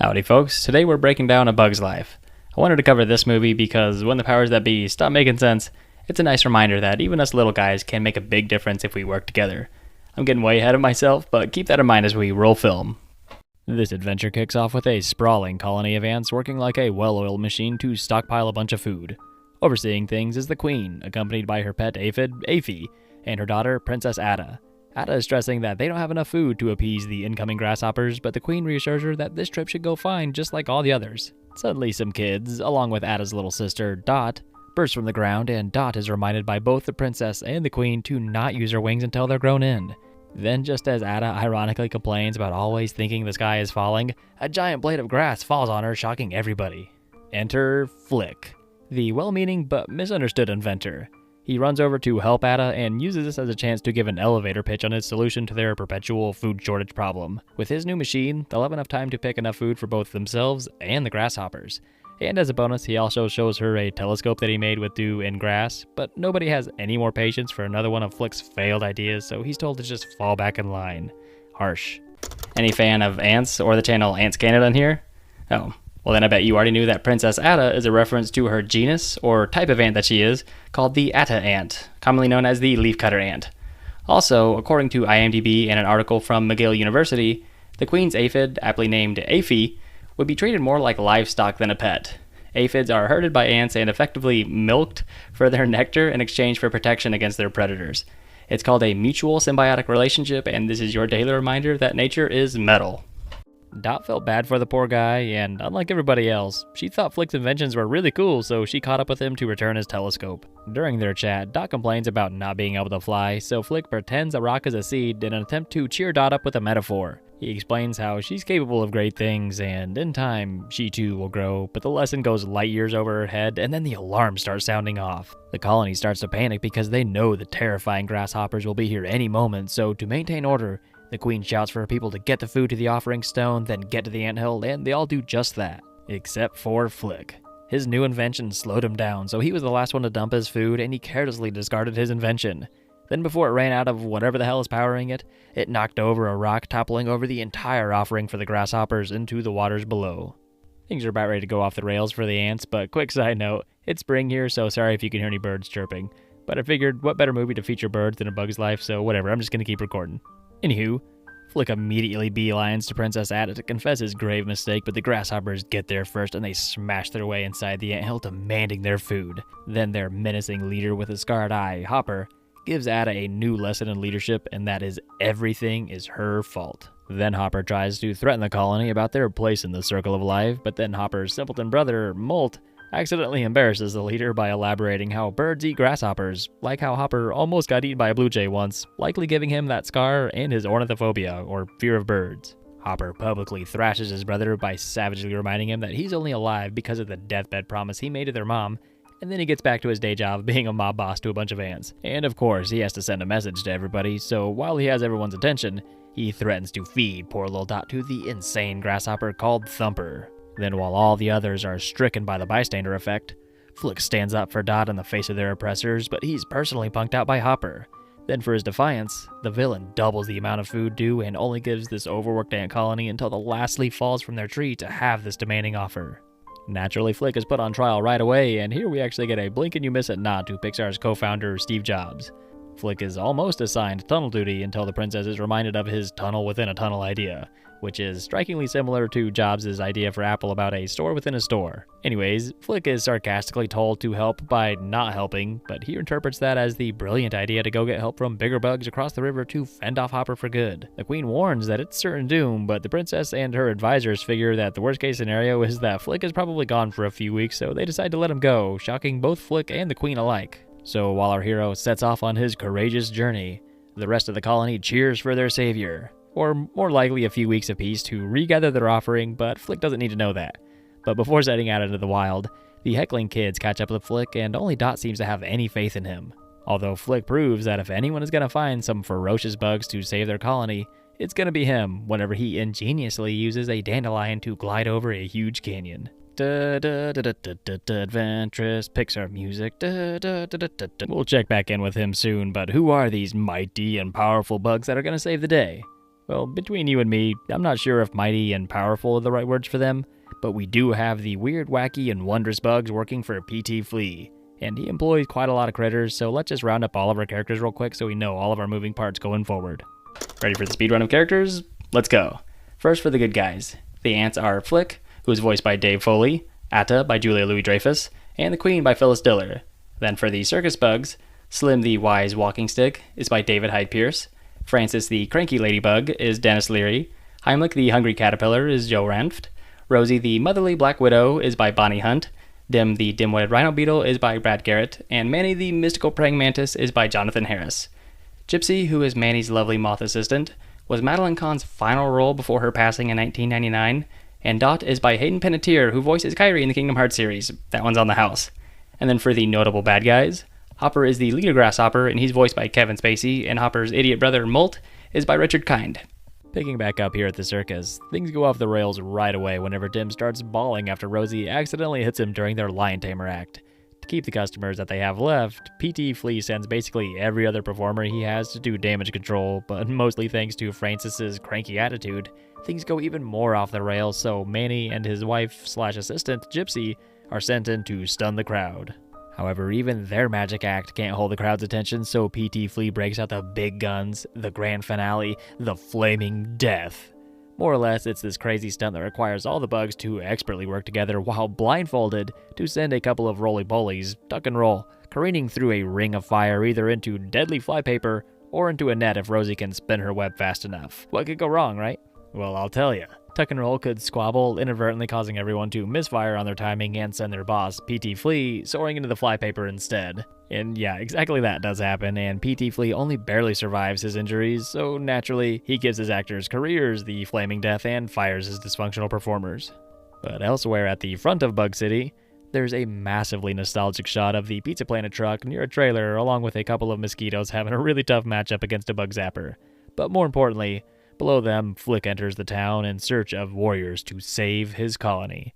Howdy folks, today we're breaking down A Bug's Life. I wanted to cover this movie because when the powers that be stop making sense, it's a nice reminder that even us little guys can make a big difference if we work together. I'm getting way ahead of myself, but keep that in mind as we roll film. This adventure kicks off with a sprawling colony of ants working like a well-oiled machine to stockpile a bunch of food. Overseeing things is the queen, accompanied by her pet aphid, Aphie, and her daughter, Princess Ada. Ada is stressing that they don't have enough food to appease the incoming grasshoppers, but the queen reassures her that this trip should go fine just like all the others. Suddenly some kids, along with Ada's little sister, Dot, burst from the ground, and Dot is reminded by both the princess and the queen to not use her wings until they're grown in. Then, just as Ada ironically complains about always thinking the sky is falling, a giant blade of grass falls on her, shocking everybody. Enter Flick, the well-meaning but misunderstood inventor. He runs over to help Ada and uses this as a chance to give an elevator pitch on his solution to their perpetual food shortage problem. With his new machine, they'll have enough time to pick enough food for both themselves and the grasshoppers. And as a bonus, he also shows her a telescope that he made with dew and grass, but nobody has any more patience for another one of Flick's failed ideas, so he's told to just fall back in line. Harsh. Any fan of ants or the channel Ants Canada in here? Oh. Well, then I bet you already knew that Princess Ada is a reference to her genus, or type of ant that she is, called the Atta ant, commonly known as the leafcutter ant. Also, according to IMDb and an article from McGill University, the queen's aphid, aptly named Aphie, would be treated more like livestock than a pet. Aphids are herded by ants and effectively milked for their nectar in exchange for protection against their predators. It's called a mutual symbiotic relationship, and this is your daily reminder that nature is metal. Dot felt bad for the poor guy, and unlike everybody else, she thought Flick's inventions were really cool, so she caught up with him to return his telescope. During their chat, Dot complains about not being able to fly, so Flick pretends a rock is a seed in an attempt to cheer Dot up with a metaphor. He explains how she's capable of great things, and in time, she too will grow, but the lesson goes light years over her head, and then the alarm starts sounding off. The colony starts to panic because they know the terrifying grasshoppers will be here any moment, so to maintain order, the queen shouts for her people to get the food to the offering stone, then get to the anthill, and they all do just that. Except for Flick. His new invention slowed him down, so he was the last one to dump his food, and he carelessly discarded his invention. Then before it ran out of whatever the hell is powering it, it knocked over a rock, toppling over the entire offering for the grasshoppers into the waters below. Things are about ready to go off the rails for the ants, but quick side note, it's spring here, so sorry if you can hear any birds chirping. But I figured, what better movie to feature birds than A Bug's Life, so whatever, I'm just gonna keep recording. Anywho, Flick immediately beelines to Princess Ada to confess his grave mistake, but the grasshoppers get there first and they smash their way inside the anthill, demanding their food. Then their menacing leader with a scarred eye, Hopper, gives Ada a new lesson in leadership, and that is everything is her fault. Then Hopper tries to threaten the colony about their place in the circle of life, but then Hopper's simpleton brother, Molt, accidentally embarrasses the leader by elaborating how birds eat grasshoppers, like how Hopper almost got eaten by a blue jay once, likely giving him that scar and his ornithophobia, or fear of birds. Hopper publicly thrashes his brother by savagely reminding him that he's only alive because of the deathbed promise he made to their mom, and then he gets back to his day job being a mob boss to a bunch of ants. And of course, he has to send a message to everybody, so while he has everyone's attention, he threatens to feed poor little Dot to the insane grasshopper called Thumper. Then while all the others are stricken by the bystander effect, Flick stands up for Dot in the face of their oppressors, but he's personally punked out by Hopper. Then for his defiance, the villain doubles the amount of food due and only gives this overworked ant colony until the last leaf falls from their tree to have this demanding offer. Naturally, Flick is put on trial right away, and here we actually get a blink and you miss it nod to Pixar's co-founder Steve Jobs. Flick is almost assigned tunnel duty until the princess is reminded of his tunnel within a tunnel idea, which is strikingly similar to Jobs' idea for Apple about a store within a store. Anyways, Flick is sarcastically told to help by not helping, but he interprets that as the brilliant idea to go get help from bigger bugs across the river to fend off Hopper for good. The queen warns that it's certain doom, but the princess and her advisors figure that the worst case scenario is that Flick is probably gone for a few weeks, so they decide to let him go, shocking both Flick and the queen alike. So while our hero sets off on his courageous journey, the rest of the colony cheers for their savior. Or more likely a few weeks apiece to regather their offering, but Flick doesn't need to know that. But before setting out into the wild, the heckling kids catch up with Flick, and only Dot seems to have any faith in him. Although Flick proves that if anyone is going to find some ferocious bugs to save their colony, it's going to be him whenever he ingeniously uses a dandelion to glide over a huge canyon. Adventurous Pixar music. We'll check back in with him soon, but who are these mighty and powerful bugs that are going to save the day? Well, between you and me, I'm not sure if mighty and powerful are the right words for them, but we do have the weird, wacky, and wondrous bugs working for P.T. Flea. And he employs quite a lot of critters, so let's just round up all of our characters real quick so we know all of our moving parts going forward. Ready for the speed run of characters? Let's go. First for the good guys. The ants are Flick, who is voiced by Dave Foley, Atta by Julia Louis-Dreyfus, and the Queen by Phyllis Diller. Then for the circus bugs, Slim the Wise Walking Stick is by David Hyde Pierce, Francis the Cranky Ladybug is Dennis Leary, Heimlich the Hungry Caterpillar is Joe Ranft, Rosie the Motherly Black Widow is by Bonnie Hunt, Dim the Dim-Witted Rhino Beetle is by Brad Garrett, and Manny the Mystical Praying Mantis is by Jonathan Harris. Gypsy, who is Manny's lovely moth assistant, was Madeline Kahn's final role before her passing in 1999, and Dot is by Hayden Panettiere, who voices Kyrie in the Kingdom Hearts series. That one's on the house. And then for the notable bad guys, Hopper is the leader grasshopper, and he's voiced by Kevin Spacey, and Hopper's idiot brother Molt is by Richard Kind. Picking back up here at the circus, things go off the rails right away whenever Dim starts bawling after Rosie accidentally hits him during their lion tamer act. To keep the customers that they have left, P.T. Flea sends basically every other performer he has to do damage control, but mostly thanks to Francis's cranky attitude, things go even more off the rails, so Manny and his wife/assistant, Gypsy, are sent in to stun the crowd. However, even their magic act can't hold the crowd's attention, so P.T. Flea breaks out the big guns, the grand finale, the flaming death. More or less, it's this crazy stunt that requires all the bugs to expertly work together while blindfolded to send a couple of roly-polies, tuck and roll, careening through a ring of fire either into deadly flypaper or into a net if Rosie can spin her web fast enough. What could go wrong, right? Well, I'll tell ya. Tuck and roll could squabble, inadvertently causing everyone to misfire on their timing and send their boss, P.T. Flea, soaring into the flypaper instead. And yeah, exactly that does happen, and P.T. Flea only barely survives his injuries, so naturally, he gives his actors' careers the flaming death and fires his dysfunctional performers. But elsewhere at the front of Bug City, there's a massively nostalgic shot of the Pizza Planet truck near a trailer, along with a couple of mosquitoes having a really tough matchup against a bug zapper. But more importantly, below them, Flick enters the town in search of warriors to save his colony.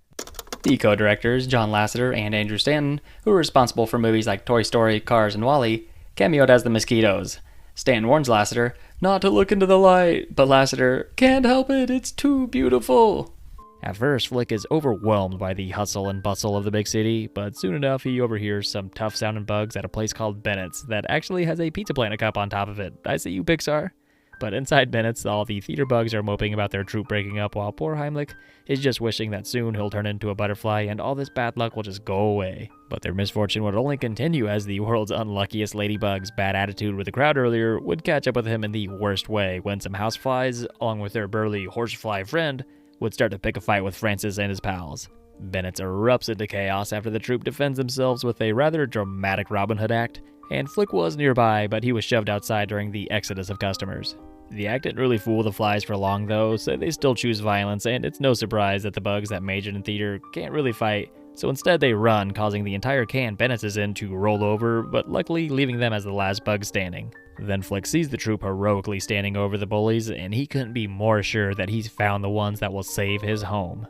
The co-directors, John Lasseter and Andrew Stanton, who are responsible for movies like Toy Story, Cars, and WALL-E, cameoed as the mosquitoes. Stanton warns Lasseter not to look into the light, but Lasseter can't help it, it's too beautiful. At first, Flick is overwhelmed by the hustle and bustle of the big city, but soon enough he overhears some tough-sounding bugs at a place called Bennett's that actually has a Pizza Planet cup on top of it. I see you, Pixar. But inside Bennett's, all the theater bugs are moping about their troop breaking up, while poor Heimlich is just wishing that soon he'll turn into a butterfly and all this bad luck will just go away. But their misfortune would only continue as the world's unluckiest ladybug's bad attitude with the crowd earlier would catch up with him in the worst way when some houseflies, along with their burly horsefly friend, would start to pick a fight with Francis and his pals. Bennett's erupts into chaos after the troop defends themselves with a rather dramatic Robin Hood act, and Flick was nearby, but he was shoved outside during the exodus of customers. The act didn't really fool the flies for long though, so they still choose violence, and it's no surprise that the bugs that majored in theater can't really fight, so instead they run, causing the entire can Bennett is in to roll over, but luckily leaving them as the last bug standing. Then Flick sees the troop heroically standing over the bullies, and he couldn't be more sure that he's found the ones that will save his home.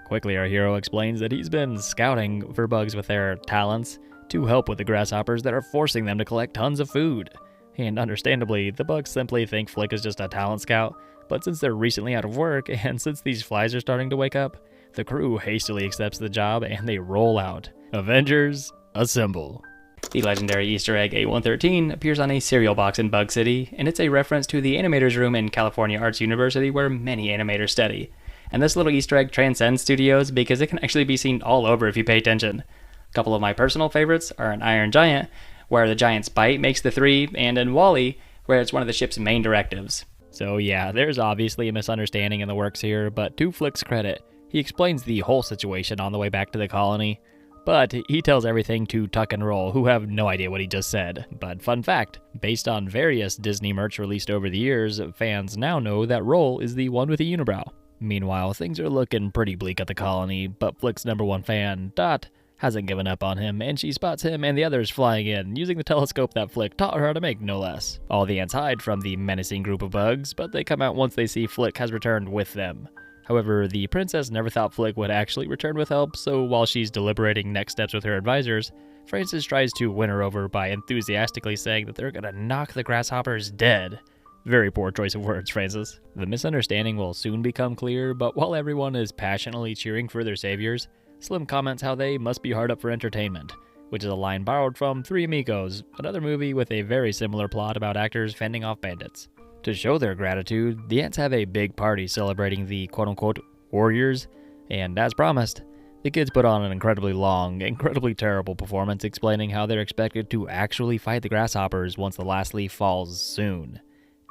Quickly, our hero explains that he's been scouting for bugs with their talents to help with the grasshoppers that are forcing them to collect tons of food. And understandably, the bugs simply think Flick is just a talent scout, but since they're recently out of work, and since these flies are starting to wake up, the crew hastily accepts the job and they roll out. Avengers, assemble. The legendary Easter egg A113 appears on a cereal box in Bug City, and it's a reference to the animator's room in California Arts University where many animators study. And this little Easter egg transcends studios because it can actually be seen all over if you pay attention. A couple of my personal favorites are an Iron Giant, where the giant's bite makes the 3, and in WALL-E, where it's one of the ship's main directives. So yeah, there's obviously a misunderstanding in the works here, but to Flick's credit, he explains the whole situation on the way back to the colony, but he tells everything to Tuck and Roll, who have no idea what he just said. But fun fact, based on various Disney merch released over the years, fans now know that Roll is the one with the unibrow. Meanwhile, things are looking pretty bleak at the colony, but Flick's #1 fan, Dot, hasn't given up on him, and she spots him and the others flying in, using the telescope that Flick taught her how to make, no less. All the ants hide from the menacing group of bugs, but they come out once they see Flick has returned with them. However, the princess never thought Flick would actually return with help, so while she's deliberating next steps with her advisors, Francis tries to win her over by enthusiastically saying that they're gonna knock the grasshoppers dead. Very poor choice of words, Francis. The misunderstanding will soon become clear, but while everyone is passionately cheering for their saviors, Slim comments how they must be hard up for entertainment, which is a line borrowed from Three Amigos, another movie with a very similar plot about actors fending off bandits. To show their gratitude, the ants have a big party celebrating the quote-unquote warriors, and as promised, the kids put on an incredibly long, incredibly terrible performance explaining how they're expected to actually fight the grasshoppers once the last leaf falls soon.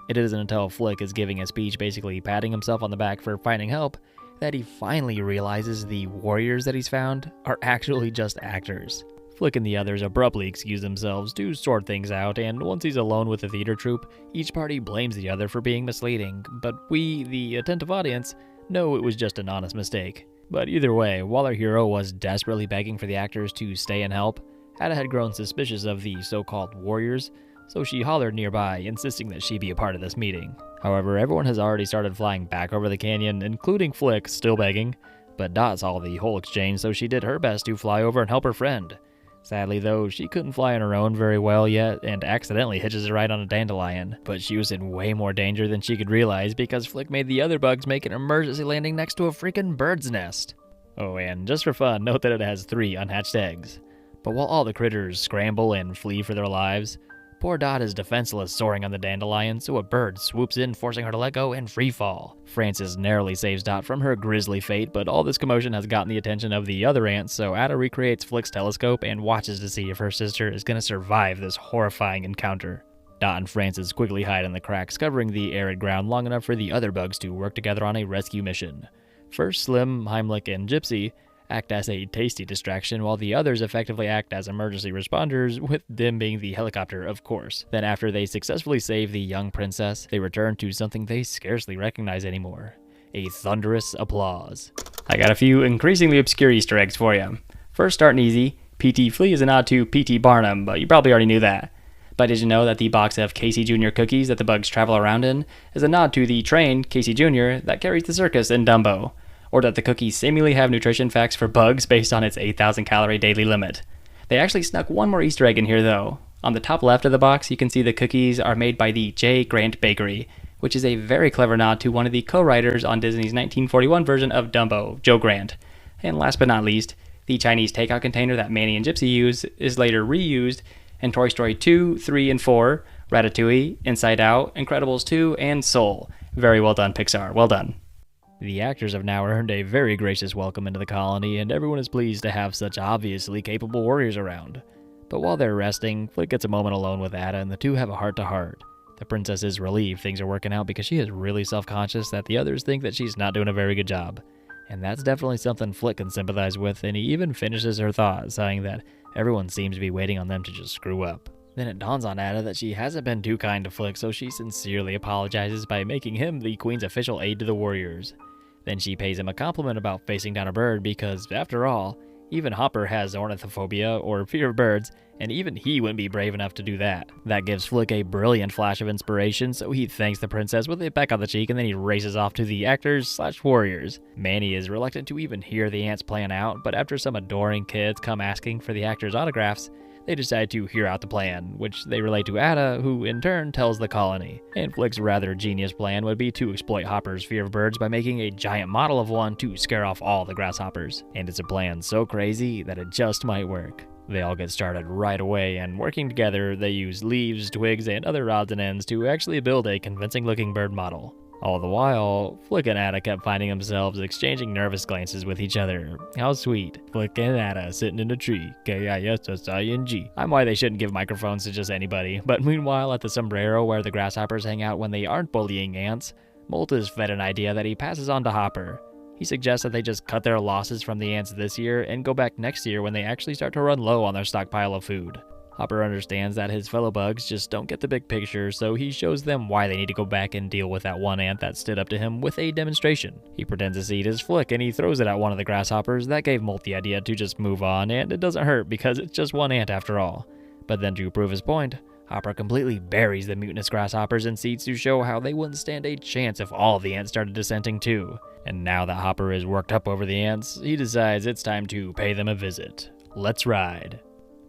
It isn't until Flick is giving a speech basically patting himself on the back for finding help that he finally realizes the warriors that he's found are actually just actors. Flick and the others abruptly excuse themselves to sort things out, and once he's alone with the theater troupe, each party blames the other for being misleading, but we, the attentive audience, know it was just an honest mistake. But either way, while our hero was desperately begging for the actors to stay and help, Ada had grown suspicious of the so-called warriors, so she hollered nearby, insisting that she be a part of this meeting. However, everyone has already started flying back over the canyon, including Flick, still begging, but Dot saw the whole exchange, so she did her best to fly over and help her friend. Sadly though, she couldn't fly on her own very well yet, and accidentally hitches a ride on a dandelion, but she was in way more danger than she could realize because Flick made the other bugs make an emergency landing next to a freaking bird's nest. Oh, and just for fun, note that it has 3 unhatched eggs. But while all the critters scramble and flee for their lives, poor Dot is defenseless soaring on the dandelion, so a bird swoops in, forcing her to let go and free fall. Francis narrowly saves Dot from her grisly fate, but all this commotion has gotten the attention of the other ants, so Ada recreates Flick's telescope and watches to see if her sister is going to survive this horrifying encounter. Dot and Francis quickly hide in the cracks, covering the arid ground long enough for the other bugs to work together on a rescue mission. First, Slim, Heimlich, and Gypsy act as a tasty distraction, while the others effectively act as emergency responders, with them being the helicopter, of course. Then after they successfully save the young princess, they return to something they scarcely recognize anymore: a thunderous applause. I got a few increasingly obscure Easter eggs for you. First, starting easy, P.T. Flea is a nod to P.T. Barnum, but you probably already knew that. But did you know that the box of Casey Jr. cookies that the bugs travel around in is a nod to the train, Casey Jr., that carries the circus in Dumbo? Or that the cookies seemingly have nutrition facts for bugs based on its 8,000 calorie daily limit. They actually snuck one more Easter egg in here though. On the top left of the box, you can see the cookies are made by the J. Grant Bakery, which is a very clever nod to one of the co-writers on Disney's 1941 version of Dumbo, Joe Grant. And last but not least, the Chinese takeout container that Manny and Gypsy use is later reused in Toy Story 2, 3, and 4, Ratatouille, Inside Out, Incredibles 2, and Soul. Very well done, Pixar. Well done. The actors have now earned a very gracious welcome into the colony, and everyone is pleased to have such obviously capable warriors around. But while they're resting, Flick gets a moment alone with Ada, and the two have a heart-to-heart. The princess is relieved things are working out because she is really self-conscious that the others think that she's not doing a very good job. And that's definitely something Flick can sympathize with, and he even finishes her thought, saying that everyone seems to be waiting on them to just screw up. Then it dawns on Ada that she hasn't been too kind to Flick, so she sincerely apologizes by making him the Queen's official aide to the warriors. Then she pays him a compliment about facing down a bird because, after all, even Hopper has ornithophobia or fear of birds, and even he wouldn't be brave enough to do that. That gives Flick a brilliant flash of inspiration, so he thanks the princess with a peck on the cheek, and then he races off to the actors/warriors. Manny is reluctant to even hear the ants plan out, but after some adoring kids come asking for the actors' autographs, they decide to hear out the plan, which they relate to Ada, who in turn tells the colony. And Flick's rather genius plan would be to exploit Hopper's fear of birds by making a giant model of one to scare off all the grasshoppers. And it's a plan so crazy that it just might work. They all get started right away, and working together, they use leaves, twigs, and other odds and ends to actually build a convincing-looking bird model. All the while, Flick and Ada kept finding themselves exchanging nervous glances with each other. How sweet. Flick and Ada sitting in a tree. K-I-S-S-I-N-G. I'm why they shouldn't give microphones to just anybody. But meanwhile, at the sombrero where the grasshoppers hang out when they aren't bullying ants, Molt is fed an idea that he passes on to Hopper. He suggests that they just cut their losses from the ants this year and go back next year when they actually start to run low on their stockpile of food. Hopper understands that his fellow bugs just don't get the big picture, so he shows them why they need to go back and deal with that one ant that stood up to him with a demonstration. He pretends to see it as Flick, and he throws it at one of the grasshoppers. That gave Molt the idea to just move on, and it doesn't hurt because it's just one ant after all. But then to prove his point, Hopper completely buries the mutinous grasshoppers in seeds to show how they wouldn't stand a chance if all the ants started dissenting too. And now that Hopper is worked up over the ants, he decides it's time to pay them a visit. Let's ride.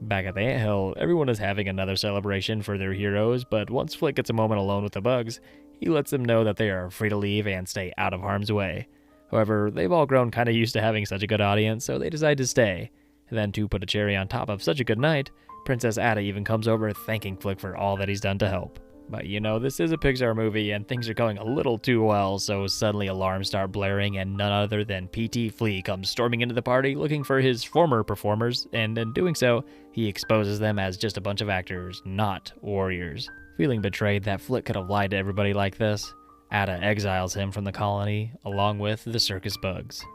Back at the anthill, everyone is having another celebration for their heroes, but once Flick gets a moment alone with the bugs, he lets them know that they are free to leave and stay out of harm's way. However, they've all grown kinda used to having such a good audience, so they decide to stay. And then to put a cherry on top of such a good night, Princess Ada even comes over thanking Flick for all that he's done to help. But this is a Pixar movie and things are going a little too well, so suddenly alarms start blaring and none other than P.T. Flea comes storming into the party looking for his former performers, and in doing so, he exposes them as just a bunch of actors, not warriors. Feeling betrayed that Flick could have lied to everybody like this, Ada exiles him from the colony, along with the circus bugs.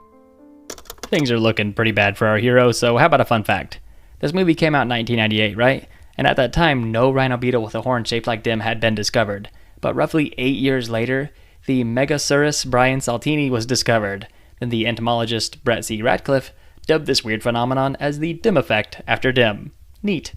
Things are looking pretty bad for our hero, so how about a fun fact? This movie came out in 1998, right? And at that time, no rhino beetle with a horn shaped like Dim had been discovered. But roughly 8 years later, the Megasaurus Brian Saltini was discovered. Then the entomologist Brett C. Ratcliffe dubbed this weird phenomenon as the Dim effect after Dim. Neat.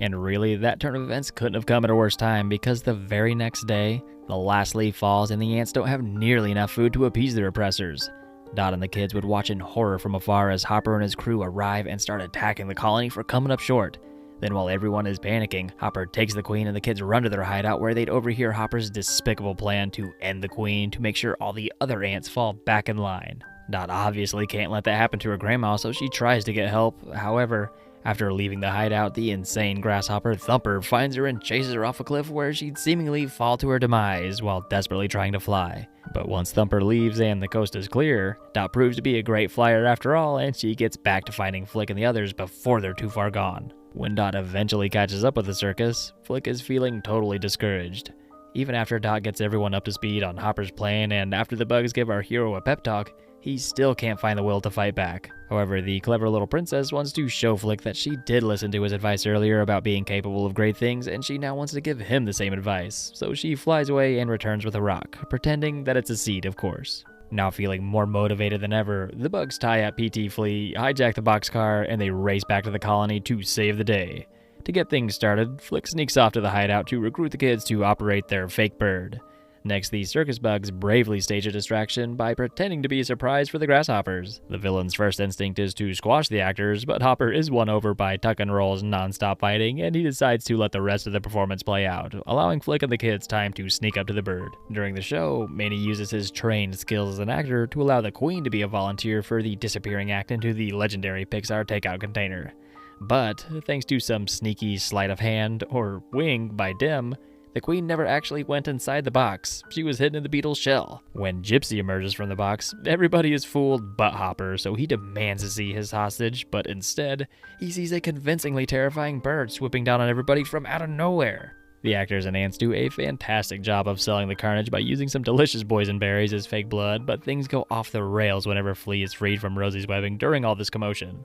And really, that turn of events couldn't have come at a worse time, because the very next day, the last leaf falls and the ants don't have nearly enough food to appease their oppressors. Dot and the kids would watch in horror from afar as Hopper and his crew arrive and start attacking the colony for coming up short. Then while everyone is panicking, Hopper takes the queen and the kids run to their hideout where they'd overhear Hopper's despicable plan to end the queen to make sure all the other ants fall back in line. Dot obviously can't let that happen to her grandma, so she tries to get help. However, after leaving the hideout, the insane grasshopper Thumper finds her and chases her off a cliff where she'd seemingly fall to her demise while desperately trying to fly. But once Thumper leaves and the coast is clear, Dot proves to be a great flyer after all, and she gets back to finding Flick and the others before they're too far gone. When Dot eventually catches up with the circus, Flick is feeling totally discouraged. Even after Dot gets everyone up to speed on Hopper's plan and after the bugs give our hero a pep talk, he still can't find the will to fight back. However, the clever little princess wants to show Flick that she did listen to his advice earlier about being capable of great things, and she now wants to give him the same advice. So she flies away and returns with a rock, pretending that it's a seed, of course. Now feeling more motivated than ever, the bugs tie up P.T. Flea, hijack the boxcar, and they race back to the colony to save the day. To get things started, Flick sneaks off to the hideout to recruit the kids to operate their fake bird. Next, the circus bugs bravely stage a distraction by pretending to be a surprise for the grasshoppers. The villain's first instinct is to squash the actors, but Hopper is won over by Tuck and Roll's non-stop fighting, and he decides to let the rest of the performance play out, allowing Flick and the kids time to sneak up to the bird. During the show, Manny uses his trained skills as an actor to allow the Queen to be a volunteer for the disappearing act into the legendary Pixar takeout container. But, thanks to some sneaky sleight of hand, or wing, by Dim, the Queen never actually went inside the box. She was hidden in the beetle's shell. When Gypsy emerges from the box, everybody is fooled but Hopper, so he demands to see his hostage, but instead, he sees a convincingly terrifying bird swooping down on everybody from out of nowhere. The actors and ants do a fantastic job of selling the carnage by using some delicious boysenberries as fake blood, but things go off the rails whenever Flea is freed from Rosie's webbing during all this commotion.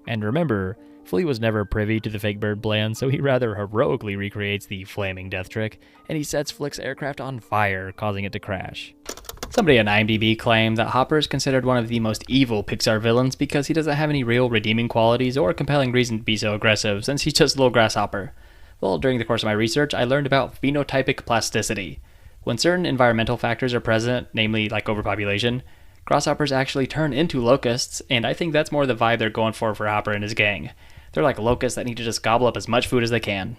And remember, Flea was never privy to the fake bird plan, so he rather heroically recreates the flaming death trick, and he sets Flick's aircraft on fire, causing it to crash. Somebody on IMDb claimed that Hopper is considered one of the most evil Pixar villains because he doesn't have any real redeeming qualities or a compelling reason to be so aggressive, since he's just a little grasshopper. Well, during the course of my research, I learned about phenotypic plasticity. When certain environmental factors are present, namely like overpopulation, grasshoppers actually turn into locusts, and I think that's more the vibe they're going for Hopper and his gang. They're like locusts that need to just gobble up as much food as they can.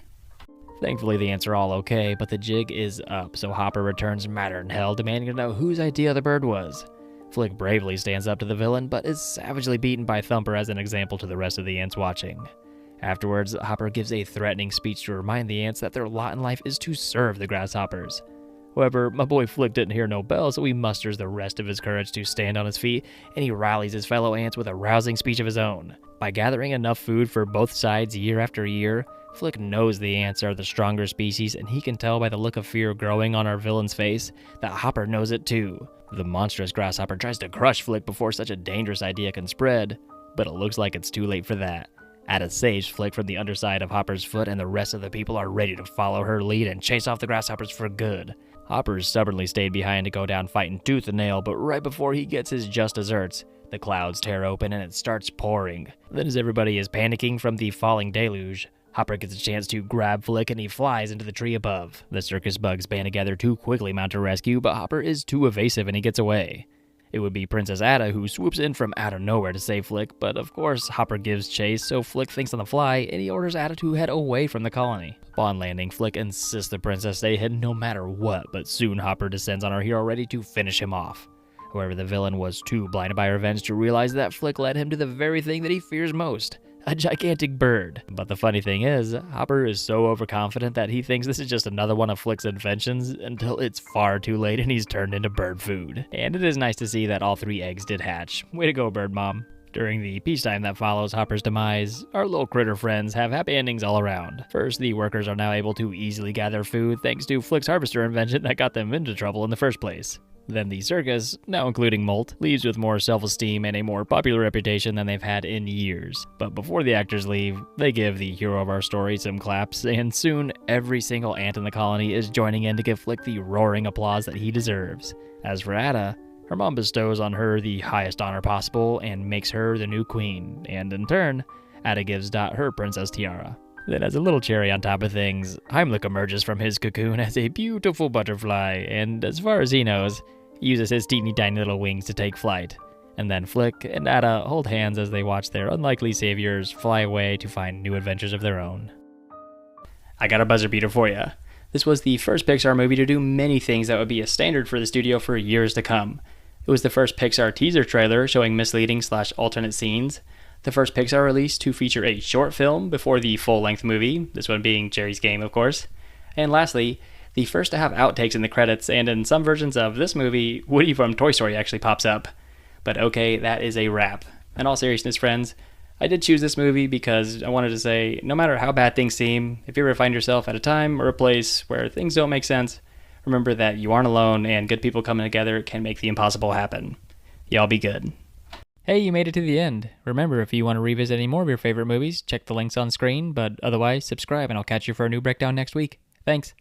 Thankfully, the ants are all okay, but the jig is up, so Hopper returns madder than hell, demanding to know whose idea the bird was. Flick bravely stands up to the villain, but is savagely beaten by Thumper as an example to the rest of the ants watching. Afterwards, Hopper gives a threatening speech to remind the ants that their lot in life is to serve the grasshoppers. However, my boy Flick didn't hear no bell, so he musters the rest of his courage to stand on his feet, and he rallies his fellow ants with a rousing speech of his own. By gathering enough food for both sides year after year, Flick knows the ants are the stronger species, and he can tell by the look of fear growing on our villain's face that Hopper knows it too. The monstrous grasshopper tries to crush Flick before such a dangerous idea can spread, but it looks like it's too late for that. Ada saves Flick from the underside of Hopper's foot, and the rest of the people are ready to follow her lead and chase off the grasshoppers for good. Hopper stubbornly stayed behind to go down fighting tooth and nail, but right before he gets his just desserts, the clouds tear open and it starts pouring. Then as everybody is panicking from the falling deluge, Hopper gets a chance to grab Flick and he flies into the tree above. The circus bugs band together to quickly mount a rescue, but Hopper is too evasive and he gets away. It would be Princess Ada who swoops in from out of nowhere to save Flick, but of course Hopper gives chase, so Flick thinks on the fly, and he orders Ada to head away from the colony. Upon landing, Flick insists the princess stay hidden no matter what, but soon Hopper descends on our hero ready to finish him off. However, the villain was too blinded by revenge to realize that Flick led him to the very thing that he fears most, a gigantic bird. But the funny thing is, Hopper is so overconfident that he thinks this is just another one of Flick's inventions until it's far too late and he's turned into bird food. And it is nice to see that all 3 eggs did hatch. Way to go, Bird Mom. During the peacetime that follows Hopper's demise, our little critter friends have happy endings all around. First, the workers are now able to easily gather food thanks to Flick's harvester invention that got them into trouble in the first place. Then the circus, now including Molt, leaves with more self-esteem and a more popular reputation than they've had in years. But before the actors leave, they give the hero of our story some claps, and soon every single ant in the colony is joining in to give Flick the roaring applause that he deserves. As for Ada, her mom bestows on her the highest honor possible and makes her the new queen, and in turn, Ada gives Dot her princess tiara. Then as a little cherry on top of things, Heimlich emerges from his cocoon as a beautiful butterfly, and as far as he knows, uses his teeny tiny little wings to take flight. And then Flick and Ada hold hands as they watch their unlikely saviors fly away to find new adventures of their own. I got a buzzer beater for you. This was the first Pixar movie to do many things that would be a standard for the studio for years to come. It was the first Pixar teaser trailer showing misleading/alternate scenes, the first Pixar release to feature a short film before the full-length movie, this one being Jerry's Game, of course, and lastly, the first to have outtakes in the credits, and in some versions of this movie, Woody from Toy Story actually pops up. But okay, that is a wrap. In all seriousness, friends, I did choose this movie because I wanted to say, no matter how bad things seem, if you ever find yourself at a time or a place where things don't make sense, remember that you aren't alone and good people coming together can make the impossible happen. Y'all be good. Hey, you made it to the end. Remember, if you want to revisit any more of your favorite movies, check the links on screen, but otherwise, subscribe and I'll catch you for a new breakdown next week. Thanks.